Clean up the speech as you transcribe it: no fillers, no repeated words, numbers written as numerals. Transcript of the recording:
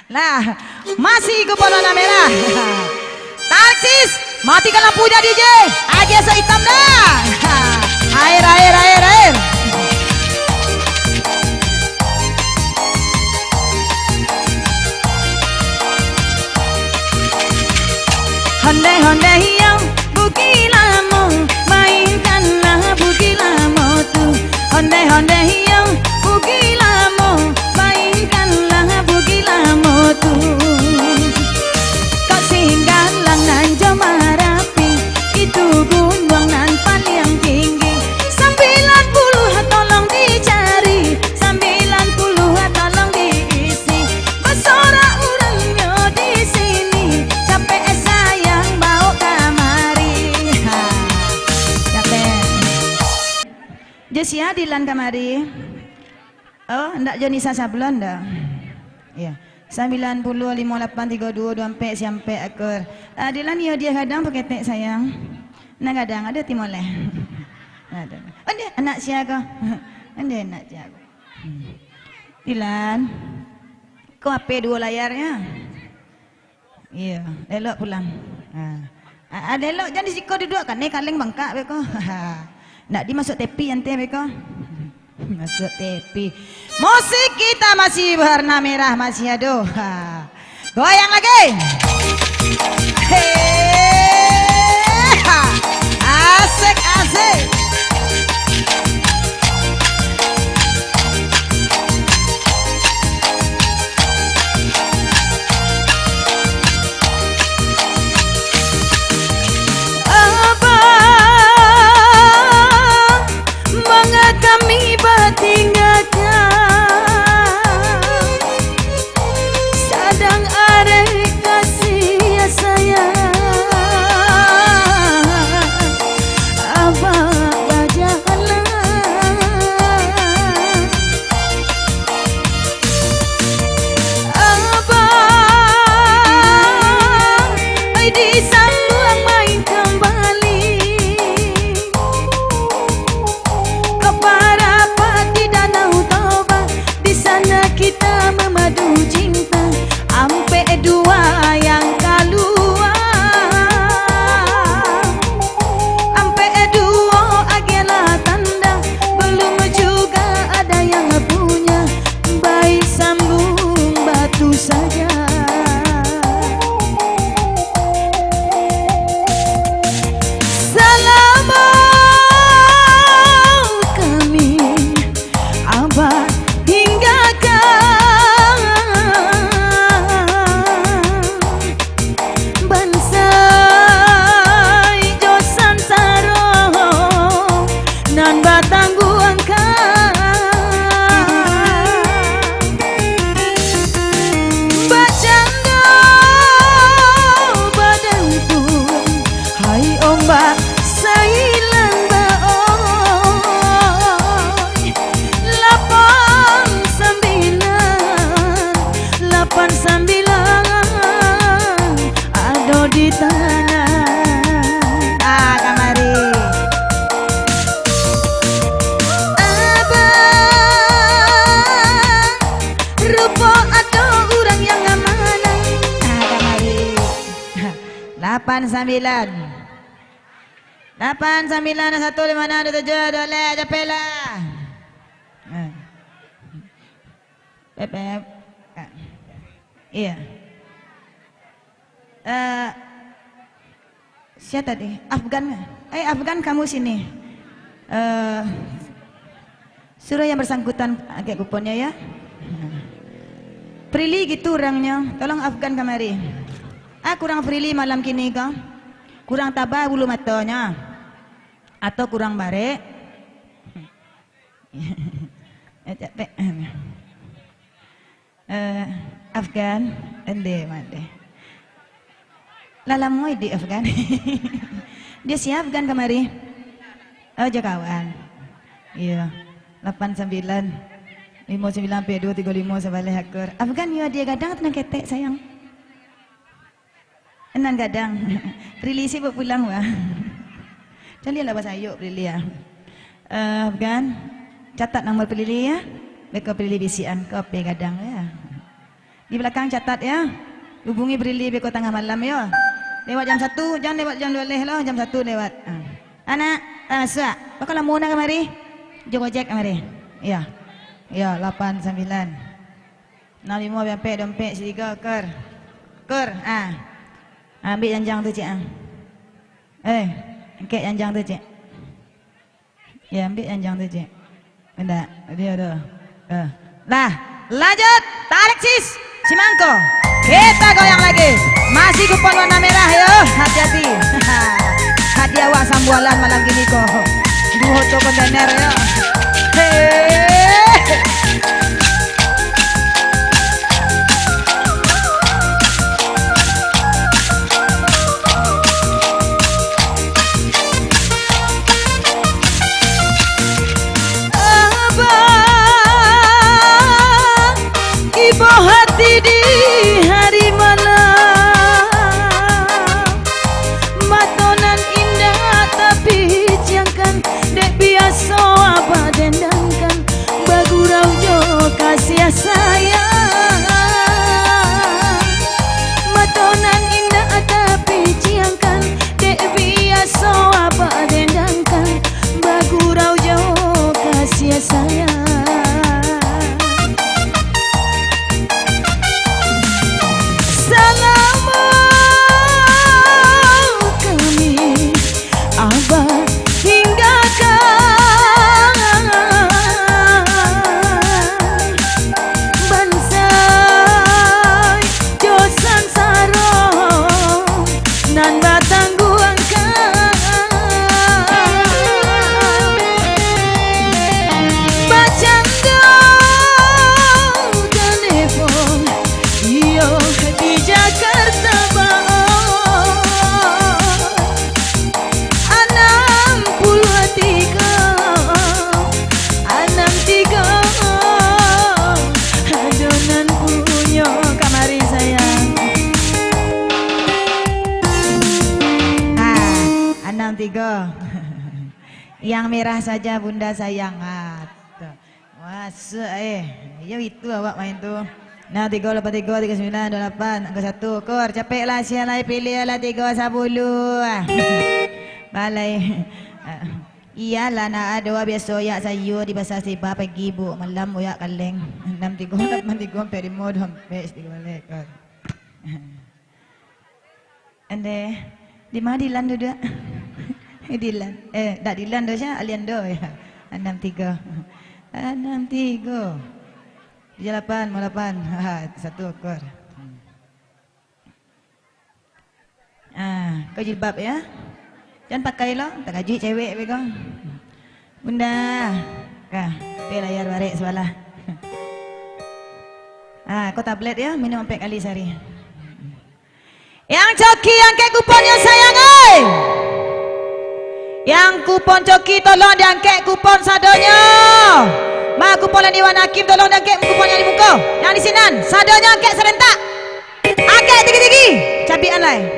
Nah, masih Gubernur Merah. Taksis, matikan lampunya DJ. Aja sehitam dah. Air. Honde yang bukilamu, mainkanlah bukilamu tuh. Honde yang bukilamu, mainkanlah bukilamu tuh. Kau singgah nan Marapi, itu gunung nan paling tinggi. 90 tolong dicari, 90 tolong diisi. Bersorak orangnya di sini, capek sayang bawa kamari. Capek. Jesia Dilan kamari. Oh, ndak Jonisa Sablon dah. Iya. 90 58 32 sampai ekor. Dilan ya dia kadang pakai tek sayang. Nah kadang ada timoleh. Ada. Ada anak siaga. Ada anak siaga. Dilan. Kau apa dua layarnya? Iya, elok pulang. Ada elok jangan disiko duduk kan nih kaleng bangka beko. Nak dimasuk tepi ante beko. Masuk tepi. Musik kita masih warna merah, masih aduh. Goyang lagi. Asik. Kami bertinggalkan sedang ada kasih ya sayang. Abang berjalan abang di sangguang main kembali. Kita memadu cinta ampe dua yang keluar, ampe dua agelah tanda belum juga ada yang punya. Baik sambung batu saja. Di tanah kamari abang rupo atau orang yang mana kamari 89 156 doleh capela Pep iya. Siapa tadi? Afgan. Afgan kamu sini. Suruh yang bersangkutan agak kuponnya ya. Prilly gitu orangnya. Tolong Afgan kamari. Kurang Prilly malam kini kau. Kurang tabah bulu matanya. Atau kurang bare. Afgan, ende mande. Lalamoy di Afgan. Dia siap kan kamari? Oh jakawan. Iya. 89 59 P2 35 sebalik hakur. Afgan ya dia gadang tenang ketek sayang. Enan gadang. Prilisi buat pulang wah. Jadi lah bahasa ayuk Prilly ya. Afgan catat nomor Prilly ya. Beko pilih bisian kopi kadang ya. Di belakang catat ya. Hubungi Brili beko tengah malam ya. Lewat jam 1, jangan lewat jam 12 lah, jam 1 lewat. Anak, masuk. Bakal lamun kemari. Jo Gojek kemari. Ya. Ya, 89. 65 dompet setiga ker. Ker, ambil janjang tu cik. Angkat janjang tu cik. Ya, ambil janjang tu cik. Benda, dia ada. Nah, lanjut. Tarik sis. Cimangko. Kita goyang lagi. Masih kupon warna merah ya. Hati-hati. Hadiah wak sambualan malam gini kok. 2 toko kontainer ya. Sayang matonan indah tapi ciangkan dek biasa apa dendangkan bagurau jauh kasih sayang selama kami abad hingga yang merah saja bunda sayang. Masuk ya itu awak main tuh. Nah 3, 8, 3, 39, 28, angka 1. Kor capek lah sialai pilih lah 3 10. Balai. Iyalah nak ada biasa ya sayur di pasar tiba pagi bu malam ya kaleng. 6 3 8 3 peri mod sampai 3 balik. Ande di mana Dilan duduk? Dilan. Tak Dilan dah sya, alian dah ya. 63. 63. 8, 8. 1 ekor. Kau jilbab ya. Jangan pakai lo, tak gaji cewek bego. Bunda. Kah, dia layar balik sebelah. Kau tablet ya, minum 4 kali sehari. Yang coki angkat kuponnya sayang Yang kupon coki tolong diangkat kupon sadonya. Ma kupon yang Iwan Hakim tolong diangkat kupon yang di muka. Yang di sinan sadonya angkat serentak. Angkat tinggi-tinggi. Cabian lai.